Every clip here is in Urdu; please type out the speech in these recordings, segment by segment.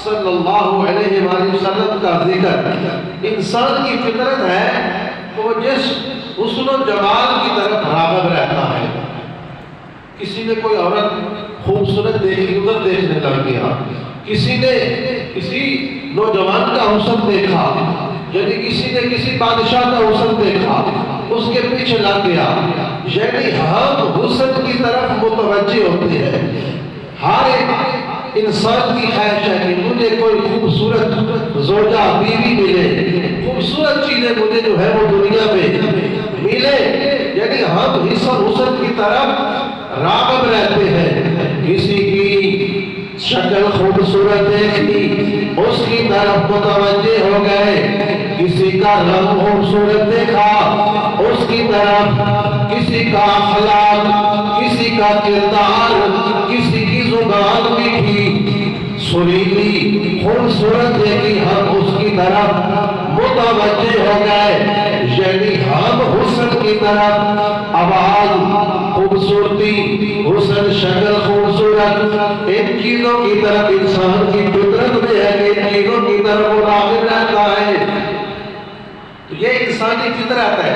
صلی اللہ علیہ وآلہ وسلم کا ذکر، انسان کی فطرت ہے کہ وہ جس حسن و جمال کی طرف راغب رہتا ہے. کسی نے کوئی عورت خوبصورت دیکھی، ادھر دیکھنے لگ گیا. کسی نے کسی نوجوان کا حسن دیکھا، یعنی کسی نے کسی بادشاہ کا حسن دیکھا، اس کے پیچھے لگ گیا. یعنی ہم حسن کی طرف متوجہ ہوتے ہیں. ہر ایک انسان کی خواہش ہے کہ مجھے کوئی خوبصورت زوجہ بیوی ملے، خوبصورت چیزیں مجھے جو ہے وہ دنیا میں ملے. یعنی ہم حسن کی طرف راغب رہتے ہیں. کسی کی شکل خوبصورت دیکھی، اس کی طرف متوجہ ہو گئے. کسی کا رنگ خوبصورت دیکھا، اس کی طرف. کسی کا اخلاق، کسی کا کردار، کسی کی زبان میٹھی سریلی خوبصورت دیکھی، ہم اس کی طرف متوجہ ہو گئے. یعنی ہم حسن کی طرف، آواز خوبصورتی، حسن شکل خوبصورت، ان چیزوں کی طرف انسان کی فطرت میں ہے کہ ان چیزوں کی طرف وہ راغب رہتا ہے. تو یہ انسانی فطرت ہے.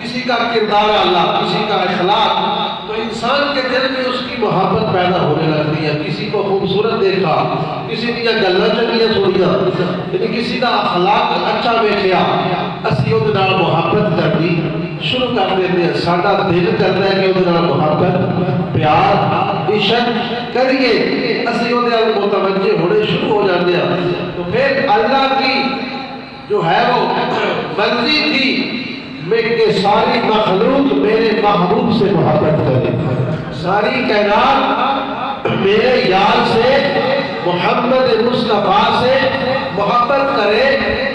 کسی کا کردار اللہ، کسی کا اخلاق، تو انسان کے دل میں اس کی محبت پیدا ہونے لگتی ہے. کسی کو خوبصورت دیکھا، کسی دیا گلاں چنگیاں سنیاں، یعنی کسی کا اخلاق اچھا دیکھیا، اسی وہ نال محبت کرنی شروع کر دیتے ہیں. ساڈا دل کرتا ہے کہ وہ نال محبت، پیار، عشق کریے، اسی وہ نال متوجہ ہونے شروع ہو جاتے ہیں. تو پھر اللہ کی جو ہے وہ مرضی تھی کہ ساری مخلوق میرے محبوب سے محبت کرے، ساری کائنات میرے یار سے، محمد مصطفیٰ سے محبت کرے.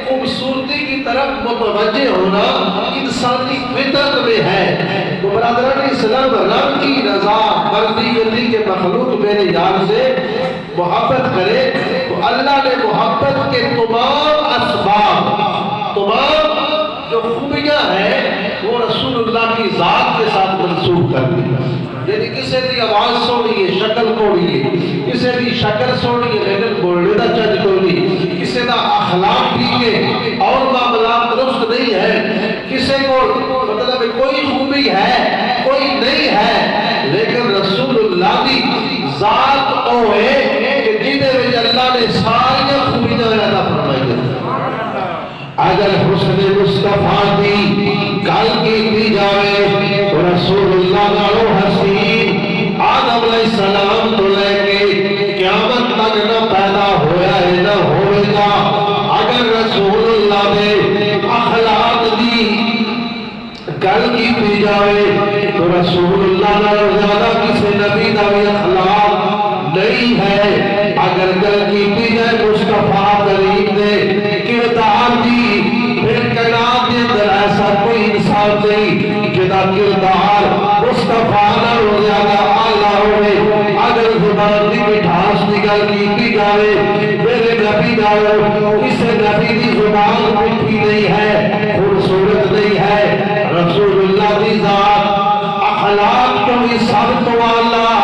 خوبصورتی کی طرف متوجہ ہونا انسانی فطرت میں ہے. تو برادران اسلام، رب کی رضا مرضی یہ تھی کہ مخلوق میرے یار سے محبت کرے. تو اللہ نے محبت کے تمام اسباب، تمام جو خوبیاں ہیں وہ رسول اللہ کی ذات کے ساتھ منسوب کر دی. یعنی کسی دی آواز سونی ہے، شکل کوڑی ہے، کسی دی شکل سونی ہے لیکن بولنے دا چج کوئی نہیں، کسی دا اخلاق ٹھیک ہے اور معاملات درست نہیں ہے، کسی کو مطلب کوئی خوبی ہے کوئی نہیں ہے، لیکن رسول اللہ دی ذات او ہے کہ جنہیں میں اللہ نے ساری خوبیاں عطا فرمائی ہیں. اگر حسن مصطفیٰ دی گل کی جائے تو رسول اللہ نالوں حسین آدم علیہ السلام تو لے کے قیامت تک نہ پیدا ہویا ہے نہ ہوئے گا. اگر رسول اللہ دے اخلاق دی گل کی جائے تو رسول اللہ نالوں زیادہ کسی نبی دا بھی اخلاق نہیں ہے. اگر گل کی جائے مصطفیٰ کریم دے کردار دی، پھر کائنات کے اندر ایسا کوئی انسان نہیں جدا کردار مصطفیٰ نالوں زیادہ اعلیٰ ہوئے. اگر زبان دی مٹھاس دی گل کی جائے میرے نبی نالوں کسی نبی دی زبان میٹھی نہیں ہے، خوبصورت نہیں ہے. رسول اللہ دی ذات اخلاق تو بھی سب تو اعلیٰ،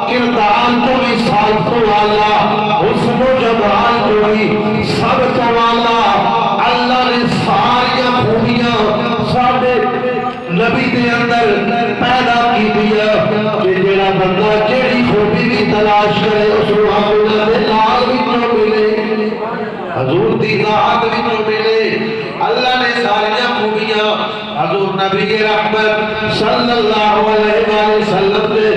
کردار تو بھی سب تو اعلیٰ، حسن و جمال تو بھی سب تو اعلیٰ. اللہ نے ساری خوبیاں سارے نبی دے اندر پیدا کی دیا کہ جیڑا بندہ جیڑی خوبی بھی تلاش کرے اس کو اللہ دے لال بھی تو ملے، حضور دی ذات بھی تو ملے. اللہ نے ساری خوبیاں حضور نبی رحمت صلی اللہ علیہ وسلم دے